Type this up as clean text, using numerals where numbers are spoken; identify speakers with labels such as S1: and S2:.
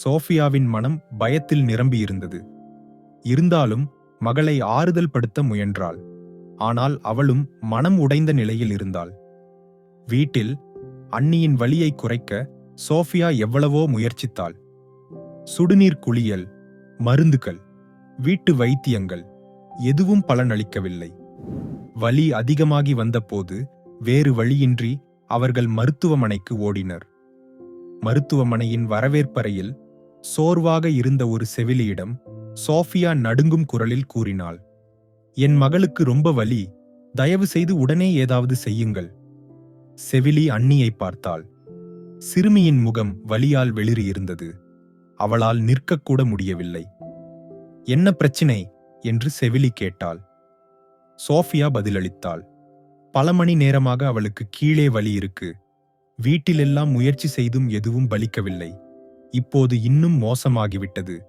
S1: சோஃபியாவின் மனம் பயத்தில் நிரம்பியிருந்தது. இருந்தாலும் மகளை ஆறுதல் படுத்த முயன்றாள். ஆனால் அவளும் மனம் உடைந்த நிலையில் இருந்தாள். வீட்டில் அண்ணியின் வலியை குறைக்க சோஃபியா எவ்வளவோ முயற்சித்தாள். சுடுநீர் குளியல், மருந்துகள், வீட்டு வைத்தியங்கள் எதுவும் பலனளிக்கவில்லை. வலி அதிகமாகி வந்தபோது வேறு வழியின்றி அவர்கள் மருத்துவமனைக்கு ஓடினர். மருத்துவமனையின் வரவேற்பறையில் சோர்வாக இருந்த ஒரு செவிலியிடம் சோஃபியா நடுங்கும் குரலில் கூறினாள், "என் மகளுக்கு ரொம்ப வலி, தயவு செய்து உடனே ஏதாவது செய்யுங்கள்." செவிலி அண்ணியை பார்த்தாள். சிறுமியின் முகம் வலியால் வெளிறியிருந்தது. அவளால் நிற்கக்கூட முடியவில்லை. "என்ன பிரச்சினை?" என்று செவிலி கேட்டாள். சோஃபியா பதிலளித்தாள். "பல மணி நேரமாக அவளுக்கு கீழே வலி இருக்கு. வீட்டிலெல்லாம் முயற்சி செய்தும் எதுவும் பலிக்கவில்லை. இப்போது இன்னும் மோசமாகிவிட்டது.